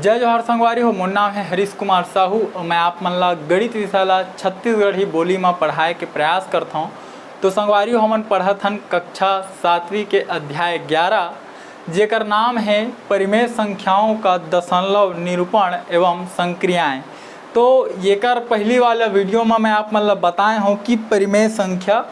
जय जोहार संगवारी हो। मोर नाम है हरीश कुमार साहू और मैं आप मन ला गणित विषय ला छत्तीसगढ़ी बोली में पढ़ाए के प्रयास करता हूँ। तो संगवारी हो हमन पढ़त हन कक्षा 7वीं के अध्याय 11 जेकर नाम है परिमेय संख्याओं का दशमलव निरूपण एवं संक्रियाएं। तो येकर पहली वाला वीडियो में मैं आप मन ला बताए हूँ कि परिमेय संख्या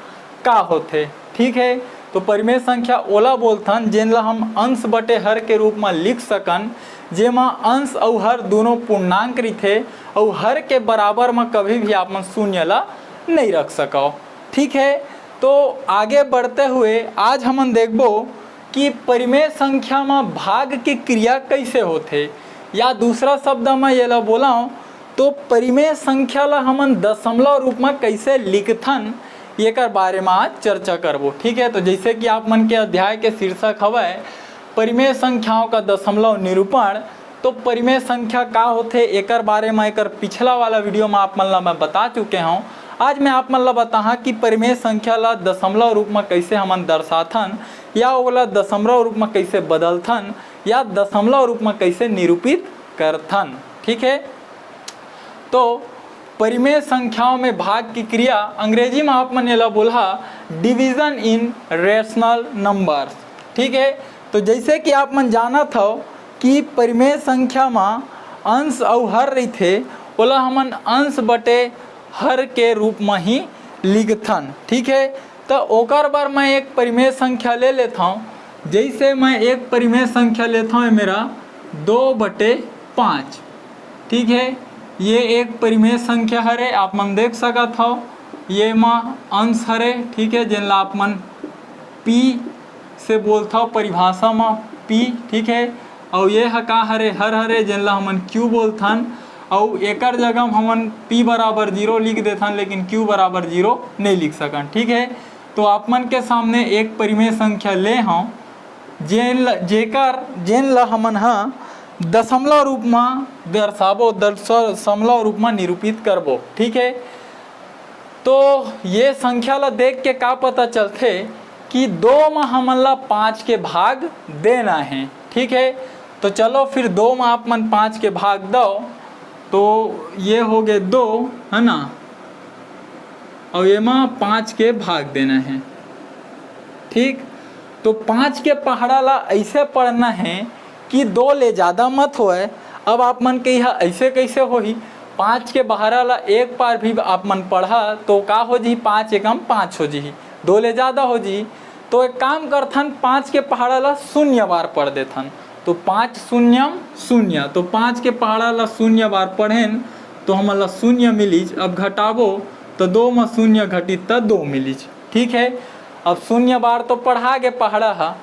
का होथे। ठीक है, तो परिमेय संख्या ओला बोलथन जेन ला हम अंश बटे हर के रूप में लिख सकन, जेमा अंश और हर दोनों पूर्णांक रहिथे और हर के बराबर में कभी भी आप मन शून्य ला नहीं रख सको। ठीक है, तो आगे बढ़ते हुए आज हमन देखबो कि परिमेय संख्या में भाग की क्रिया कैसे होथे, या दूसरा शब्द में ये ला बोलाऊं तो परिमेय संख्या ला हमन दशमलव रूप में कैसे लिखथन एकर बारे में आज चर्चा करबो। ठीक है, तो जैसे कि आप मन के अध्याय के शीर्षक हवय परिमेय संख्याओं का दशमलव निरूपण, तो परिमेय संख्या का होथे एकर बारे में एकर पिछला वाला वीडियो में आप मन ला मैं बता चुके हूँ। आज मैं आप मन ला बताहा कि परिमेय संख्या ला दशमलव रूप में कैसे हमन दर्शाथन, या ओला दशमलव रूप में कैसे बदलथन, या दशमलव रूप में कैसे निरूपित करथन। ठीक है, तो परिमेय संख्याओं में भाग की क्रिया अंग्रेजी में आप मन ला बोला डिवीजन इन रेशनल नंबर्स। ठीक है, तो जैसे कि आप मन जानत हो कि परिमेय संख्या में अंश और हर रहिथे ओला हमन अंश बटे हर के रूप में ही लिखथन। ठीक है, तो ओकर बार मैं एक परिमेय संख्या ले लेता हूँ। जैसे मैं एक परिमेय संख्या लेता हूँ मेरा 2/5। ठीक है, ये एक परिमेय संख्या हरे, आप मन देख सकत हो ये में अंश हरे। ठीक है, जिनला आप मन पी से बोलता हो परिभाषा में पी। ठीक है, और ये का हरे हर हरे जिनला हमन क्यू बोलथन, और एकर जगह हमन p बराबर 0 लिख देथन लेकिन q बराबर 0 नहीं लिख सकन। ठीक है, तो आप मन के सामने एक परिमेय संख्या ले हूँ जेन ला हमन हाँ दशमलव रूप में दर्शाबो, दशमलव रूप में निरूपित करबो। ठीक है, तो ये संख्या ला देख के का पता चलते कि 2 में हमन ला 5 के भाग देना है। ठीक है, तो चलो फिर 2 में आप मन 5 के भाग दो, तो ये हो गए 2 है ना, और ये में 5 के भाग देना है। ठीक, तो 5 के पहाड़ा ला ऐसे पढ़ना है कि 2 ले ज़्यादा मत होए। अब आप मन के यहाँ ऐसे कैसे होही, 5 के बहारा ला एक बार भी आप मन पढ़ा तो का हो जी 5 एकम 5 हो जी, 2 ले ज़्यादा हो जी। तो एक काम करथन 5 के पहाड़ा ला 0 बार पढ़ देथन, तो 5 शून्यम 0, तो 5 के पहाड़ा ला 0 बार पढ़ेन तो हमन ला 0 मिलीज। अब घटाबो तो 2 में 0 घटी तो 2 मिलीज। ठीक है, अब 0 बार तो पढ़ा के पहाड़ा है।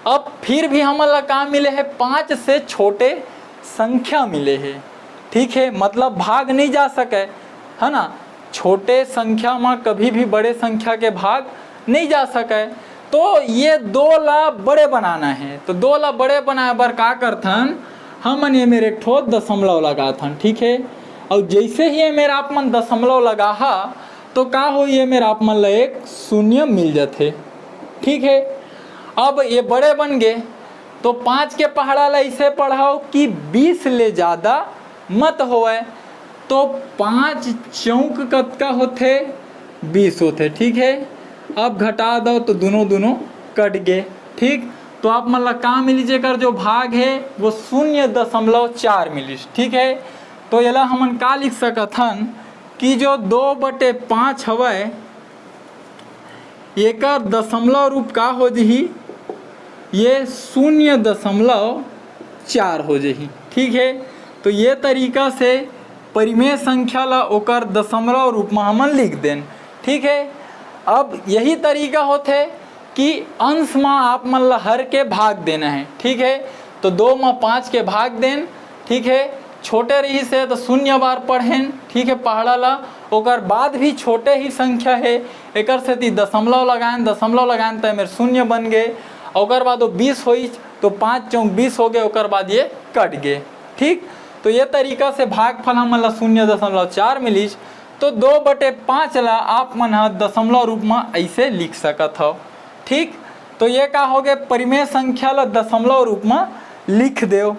अब फिर भी हमन ला का मिले है 5 से छोटे संख्या मिले है। ठीक है, मतलब भाग नहीं जा सके है ना, छोटे संख्या में कभी भी बड़े संख्या के भाग नहीं जा सके। तो ये 2 ला बड़े बनाना है, तो 2 ला बड़े बनाए बर का करथन हमन ये मेरे ठो दशमलव लगाथन। ठीक है, और जैसे ही ये मेरा आप मन दशमलव लगा तो का हो ये मेरा आप मन ला एक 0 मिल जाते। ठीक है, अब ये बड़े बन गए तो 5 के पहाड़ा ला इसे पढ़ाओ कि 20 ले ज़्यादा मत होए, तो 5 चौक कतका होते 20 होते। ठीक है, अब घटा दो तो दोनों कट गए। ठीक, तो आप मन ला का मिली जेकर जो भाग है वो 0.4 मिली। ठीक है, तो ये ला हमन का लिख सकत हन कि जो 2/5 हवय एकर दशमलव रूप का हो जही ये 0.4 हो जही। ठीक है, तो ये तरीका से परिमेय संख्या ला ओकर दशमलव रूप में हमन लिख देन। ठीक है, अब यही तरीका होते कि अंश में आप मन ला हर के भाग देना है। ठीक है, तो 2 में 5 के भाग देन। ठीक है, छोटे रही से तो 0 बार पढ़ेन। ठीक है, पहाड़ा ला ओकर बाद भी छोटे ही संख्या है एकर से दशमलव लगाएन तो मेरे 0 बन गए। ओकर बाद वो 20 होई तो 5 चौक 20 हो गए, ओकर बाद ये कट गए। ठीक, तो ये तरीका से भागफल हमन ला 0.4 मिलीज। तो 2/5 ला आप मन दशमलव रूप में ऐसे लिख सकत हो। ठीक, तो ये का हो गए परिमेय संख्या ला दशमलव रूप में लिख दो।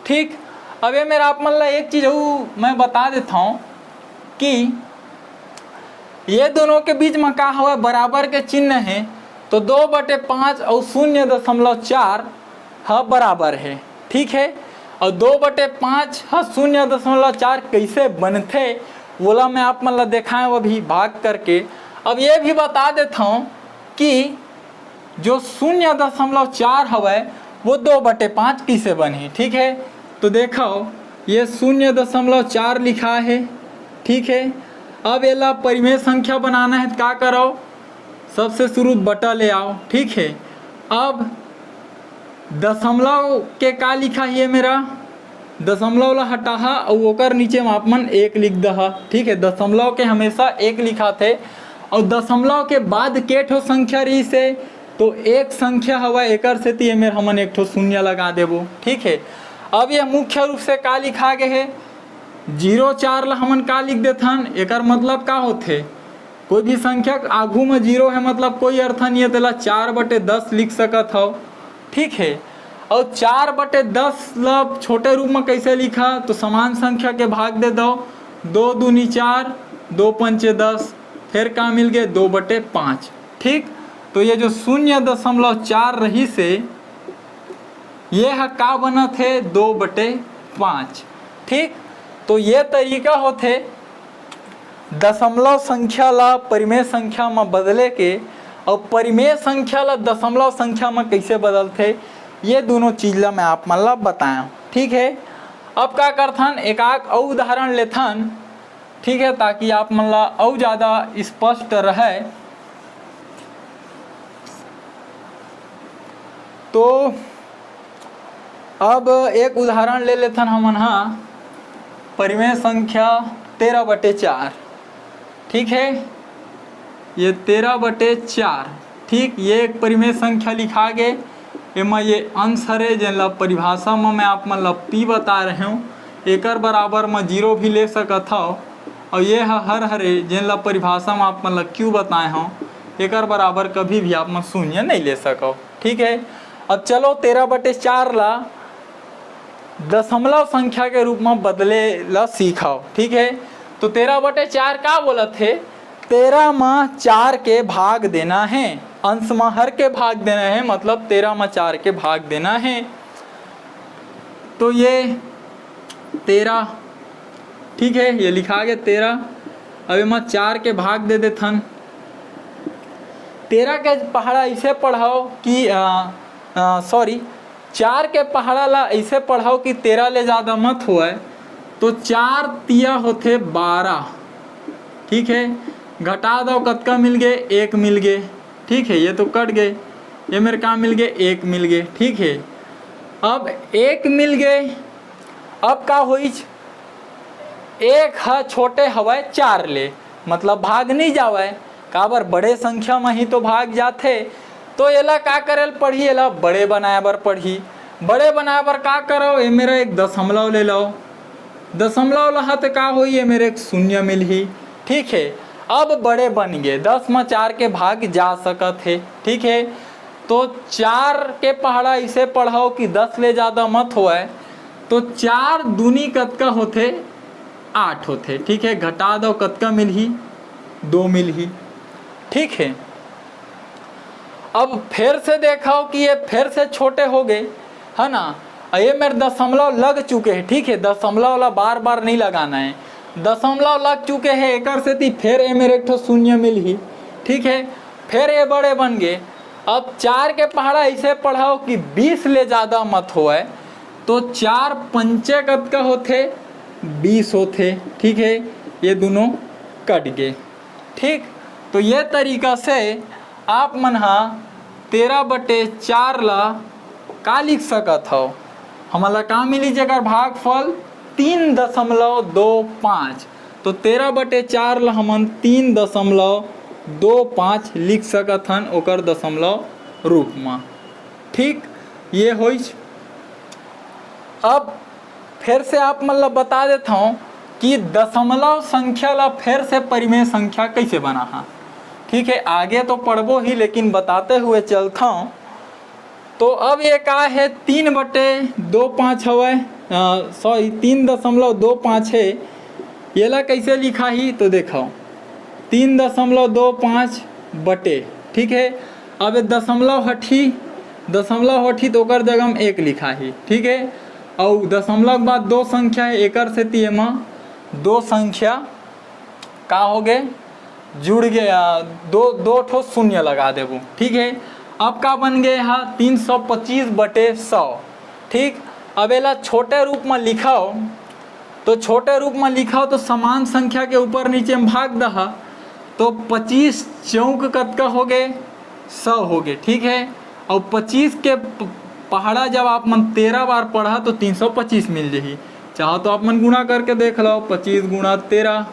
ठीक, अब ये मेरा आप मतलब एक चीज़ मैं बता देता हूँ कि ये दोनों के बीच में का हुआ बराबर के चिन्ह है, तो 2/5 और 0.4 हाँ बराबर है, ठीक है। और 2/5 हाँ 0.4 कैसे बनते बोला मैं आप मतलब दिखाएं वो भी भाग करके। अब ये भी बता देता हूँ कि जो 0.4 हवा वो 2/5 कैसे बने, ठीक है। तो देखो ये 0.4 लिखा है, ठीक है। अब एला परिमेय संख्या बनाना है, क्या करो सबसे शुरू बटा ले आओ, ठीक है। अब दशमलव के का लिखा है मेरा, दशमलव ला हटाहा और ओकर नीचे मापमन 1 लिख दहा, ठीक है। दशमलव के हमेशा 1 लिखा थे और दशमलव के बाद के ठो संख्या रही से तो एक संख्या हवा एकर से ती मेरे हमन एक ठो शून्य लगा देबो, ठीक है। अब ये मुख्य रूप से का लिखा गए है 0.4 ला हमन का लिख देथन, एकर मतलब का होथे कोई भी संख्या आगू में 0 है मतलब कोई अर्थ नहीं है, तेला 4/10 लिख सकत हो, ठीक है। और 4/10 ला छोटे रूप में कैसे लिखा तो समान संख्या के भाग दे दो, 2 दूनी 4 2 पंचे 10, फिर का मिल गए 2/5, ठीक। तो ये जो 0.4 रही से ये है का बना थे 2/5, ठीक। तो ये तरीका होते दशमलव संख्या ला परिमेय संख्या में बदले के और परिमेय संख्या ला दशमलव संख्या में कैसे बदलते, ये दोनों चीज ला मैं आप मन ला बताया, ठीक है। अब क्या करथन एक और उदाहरण लेथन, ठीक है, ताकि आप मन ला और ज़्यादा स्पष्ट रहे। तो अब एक उदाहरण ले लेथन हमन हाँ परिमेय संख्या 13/4, ठीक है। ये 13/4, ठीक। ये एक परिमेय संख्या लिखा गए, एमा ये अंश हरे जिनला परिभाषा में मैं आप मन ला पी बता रहे हूँ, एकर बराबर में 0 भी ले सकत हो। और ये हर हरे जिनला परिभाषा में आप मन ला क्यों बताए हूँ, एकर बराबर कभी भी आप मन शून्य नहीं ले सको, ठीक है। अब चलो 13/4 ला दशमलव संख्या के रूप में बदले ला सीखो, ठीक है। तो 13/4 का बोला थे 13 में 4 के भाग देना है, अंश में हर के भाग देना है, मतलब 13 में 4 के भाग देना है। तो ये 13, ठीक है, ये लिखा गया 13। अब में 4 के भाग दे देथन, 13 के पहाड़ा ऐसे पढ़ाओ कि 4 के पहाड़ा ला ऐसे पढ़ाओ कि 13 ले ज़्यादा मत हुआ, तो 4 तिया होते 12, ठीक है। घटा दो कतका मिल गए 1 मिल गए, ठीक है। ये तो कट गए, ये मेरे काम मिल गए 1 मिल गए, ठीक है। अब 1 मिल गए, अब का हुई 1 है छोटे हवाए 4 ले, मतलब भाग नहीं जावे, काबर बड़े संख्या में ही तो भाग जाते। तो एला का करे पढ़ी, एला बड़े बनाए बर पढ़ी, बड़े बनाए बर का करो, ये मेरा एक दशमलव ले लो, दशमलव लहा तो का हुई है मेरे एक शून्य मिल ही, ठीक है। अब बड़े बन गए, 10 में 4 के भाग जा सकत है, ठीक है। तो 4 के पहाड़ा इसे पढ़ाओ कि 10 ले ज़्यादा मत हुआ, तो 4 दूनी कतका होते 8 होते, ठीक है। घटा दो कतका मिल ही 2 मिल ही, ठीक है। अब फिर से देखो कि ये फिर से छोटे हो गए, है ना। ये मेरे दशमलव लग चुके हैं, ठीक है। दशमलव वाला बार बार नहीं लगाना है, दशमलव लग चुके हैं एकर से थी, फिर ये मेरे एक ठो शून्य मिल ही, ठीक है। फिर ये बड़े बन गए। अब 4 के पहाड़ा ऐसे पढ़ाओ कि 20 ले ज़्यादा मत हो, तो 4 पंचे कतका होते 20 होते, ठीक है। ये दोनों कट गए, ठीक। तो ये तरीका से आप मन 13/4 ला का लिख सकत हो, हमारा का मिली जगह भागफल 3.25, तो 13/4 ला हमन 3.25 लिख सकत हन ओकर दशमलव रूप में, ठीक। ये होई। अब फिर से आप मतलब बता देता हूँ कि दशमलव संख्या ला फिर से परिमेय संख्या कैसे बना है, ठीक है। आगे तो पढ़बो ही, लेकिन बताते हुए चलता हूँ। तो अब ये का है 3/25 हवा, सॉरी 3.25 है, ये ला कैसे लिखा ही तो देखो 3.25 बटे, ठीक है। अब दशमलव हठी तो ओकर जगह हम 1 लिखा ही, ठीक है। और दशमलव के बाद 2 संख्या है, एकर से ती में 2 संख्या का हो गए जुड़ गया, दो ठो शून्य लगा देबो, ठीक है। अब का बन गए हा 325/100, ठीक। अब एला छोटे रूप में लिखाओ तो समान संख्या के ऊपर नीचे में भाग दहा, तो 25 चौक कतका हो गए 100 हो गए, ठीक है। और 25 के पहाड़ा जब आप मन 13 बार पढ़ा तो 325 मिल जाही। चाहो तो आप मन गुणा करके देख लो, 25 गुणा 13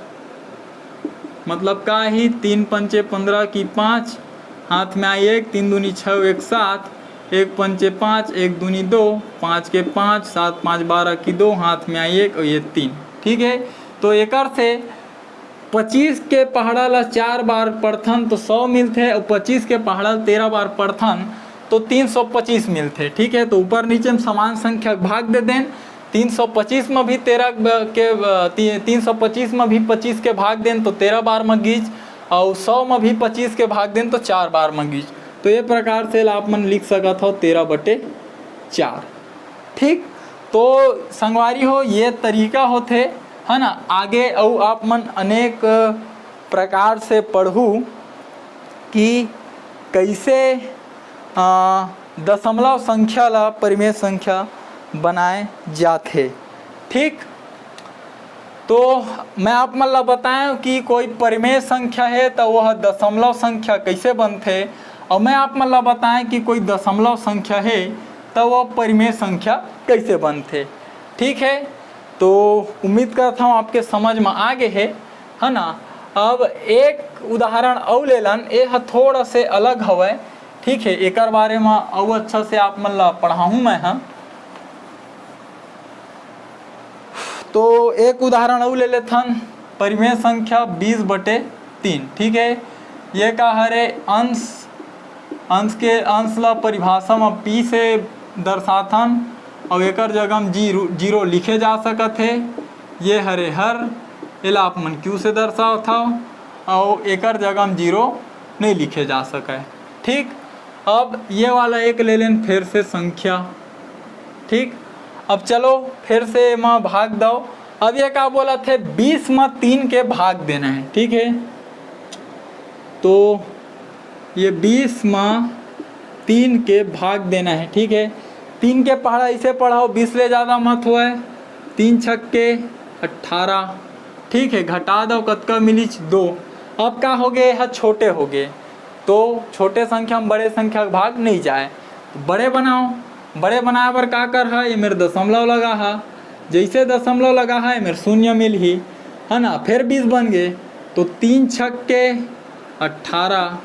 मतलब का ही 3 पंचे 15 की 5, हाथ में आई 1, 3 दूनी 6, 1 7, 1 पंचे 5, 1 दूनी 2, 5 के 5, 7 5 12 की 2, हाथ में आई 1 और ये 3, ठीक है। तो एकर से 25 के पहाड़ा ला 4 बार पढ़थन तो 100 मिलते, और 25 के पहाड़ा 13 बार पढ़थन तो 325 मिलते, ठीक है। तो ऊपर नीचे में समान संख्या भाग दे दें, 325 में भी 13 के 325 में भी 25 के भाग दें तो 13 बार में गीज, और 100 में भी 25 के भाग दें तो 4 बार में गीज। तो ये प्रकार से आप मन लिख सकत हो 13/4, ठीक। तो संगवारी हो ये तरीका होते है ना। आगे और आप मन अनेक प्रकार से पढ़ू कि कैसे दशमलव संख्या ला परिमेय संख्या बनाए जाते, ठीक। तो मैं आप मन ला बताएं कि कोई परिमेय संख्या है तो वह दशमलव संख्या कैसे बनते, और मैं आप मन ला बताएं कि कोई दशमलव संख्या है तो वह परिमेय संख्या कैसे बनते, ठीक है। तो उम्मीद करता हूँ आपके समझ में आ गए है ना। अब एक उदाहरण और ले लन, ये थोड़ा से अलग हवे, ठीक है। एक बारे में और अच्छा से आप मन ला पढ़ाऊँ मैं, हाँ। तो एक उदाहरण और ले लेथन, परिमेय संख्या 20/3, ठीक है। ये का हरे अंश ला परिभाषा में p से दर्शाथन, और एकर जगह में जीरो लिखे जा सकत है। ये हरे हर एला आप मन q से दर्शाओ था, और एकर जगह में जीरो नहीं लिखे जा सके, ठीक। अब ये वाला एक ले लें फिर से संख्या, ठीक। अब चलो फिर से माँ भाग दो। अब ये क्या बोला थे 20 में 3 के भाग देना है, ठीक है। तो ये 20 में 3 के भाग देना है, ठीक है। 3 के पहाड़ा इसे पढ़ाओ, 20 ले ज़्यादा मत हुआ है, 3 छक्के 18, ठीक है। घटा दो कतका मिली 2। अब क्या हो गए है छोटे हो गए, तो छोटे संख्या में बड़े संख्या का भाग नहीं जाए, तो बड़े बनाओ। बड़े बनाए पर का कर है, ये मेरे दशमलव लगा है, जैसे दशमलव लगा है मेरे शून्य मिल ही है ना। फिर 20 बन गए, तो 3 छक्के 18,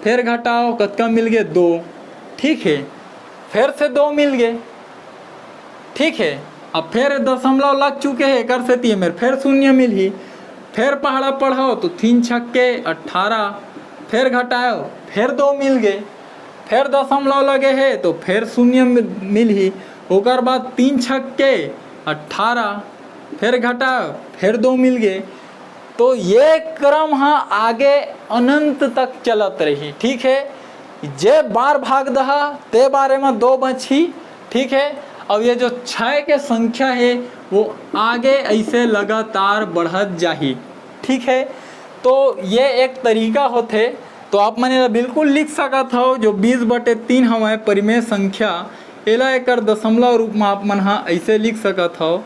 फिर घटाओ कतका मिल गए 2, ठीक है। फिर से 2 मिल गए, ठीक है। अब फिर दशमलव लग चुके हैं, एकर से तीन मेरे फिर शून्य मिल ही, फिर पहाड़ा पढ़ाओ तो 3 छक्के 18, फिर घटाओ फिर 2 मिल गए, फिर दशमलव लगे है तो फिर शून्य मिल ही, ओकर बाद 3 छक्के 18, फिर घटाओ फिर 2 मिल गए। तो ये क्रम हाँ आगे अनंत तक चलत रही, ठीक है। जे बार भाग दहा ते बारे में 2 बची, ठीक है। अब ये जो 6 के संख्या है वो आगे ऐसे लगातार बढ़त जाही, ठीक है। तो ये एक तरीका होते, तो आप मैंने बिल्कुल लिख सकत हो जो 20/3 हमारे परिमेय संख्या एला एकर दशमलव रूप में आप मन हाँ ऐसे लिख सकत हो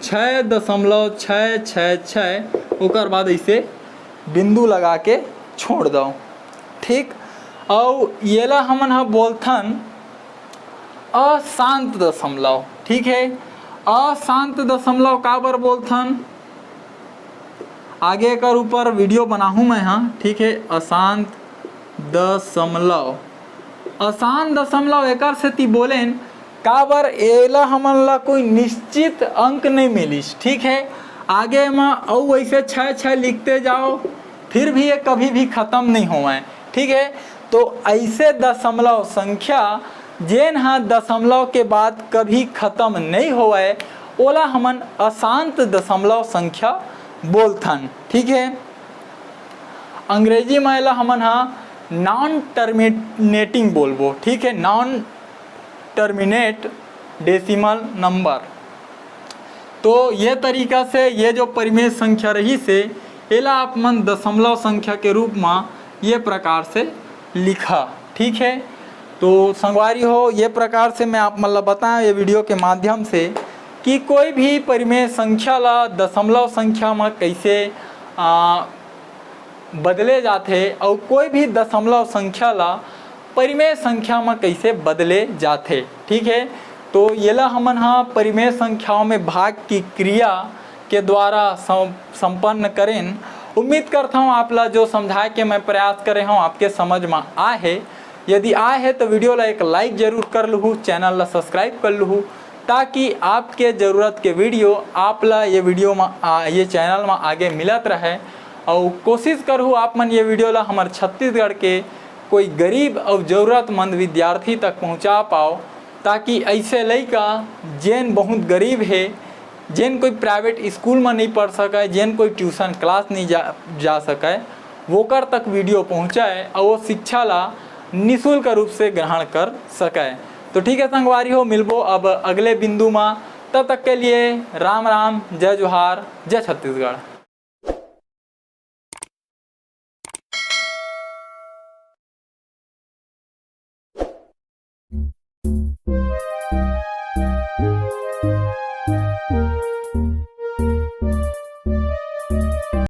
6.666, ओकर बाद ऐसे बिंदु लगा के छोड़ दो, ठीक। और येला हमन हाँ बोलथन अशांत दशमलव, ठीक है। अशांत दशमलव का बर बोलथन, आगे कर ऊपर वीडियो बनाऊँ मैं, हाँ, ठीक है। अशांत दशमलव, अशांत दशमलव एकर से ती बोलेन का बर एला हमन ला कोई निश्चित अंक नहीं मिलिस, ठीक है। आगे में और वैसे 6 लिखते जाओ फिर भी ये कभी भी ख़त्म नहीं हुआ है, ठीक है। तो ऐसे दशमलव संख्या जेन हा दशमलव के बाद कभी खत्म नहीं होवे ओला हमन अशांत दशमलव संख्या बोलथन। ठीक है, अंग्रेजी में एला हमन हा नॉन टर्मिनेटिंग बोलबो। ठीक है, नॉन टर्मिनेट डेसिमल नंबर। तो ये तरीका से ये जो परिमेय संख्या रही से एला आप मन दशमलव संख्या के रूप में ये प्रकार से लिखा। ठीक है, तो संगवारी हो ये प्रकार से मैं आप मतलब बताएं ये वीडियो के माध्यम से कि कोई भी परिमेय संख्या ला दशमलव संख्या में कैसे बदले जाते और कोई भी दशमलव संख्या ला परिमेय संख्या में कैसे बदले जाते। ठीक है, तो ये ला हमन हाँ परिमेय संख्याओं में भाग की क्रिया के द्वारा संपन्न करें। उम्मीद करता हूँ आप ला जो समझाए के मैं प्रयास करे हूँ आपके समझ में आए है। यदि आए है तो वीडियो ला एक लाइक जरूर कर लूँ, चैनल ला सब्सक्राइब कर लूँ ताकि आपके ज़रूरत के वीडियो आप ला ये वीडियो में ये चैनल में आगे मिलत रहे। और कोशिश करूँ आप मन ये वीडियो ला हमारे छत्तीसगढ़ के कोई गरीब और ज़रूरतमंद विद्यार्थी तक पहुँचा पाओ ताकि ऐसे लड़का जेन बहुत गरीब है, जेन कोई प्राइवेट स्कूल में नहीं पढ़ सके, जेन कोई ट्यूशन क्लास नहीं जा सके, वोकर तक वीडियो पहुँचाए और वो शिक्षा ला निःशुल्क रूप से ग्रहण कर सके। तो ठीक है संगवारी हो, मिलबो अब अगले बिंदु में। तब तक के लिए राम राम, जय जोहार, जय छत्तीसगढ़।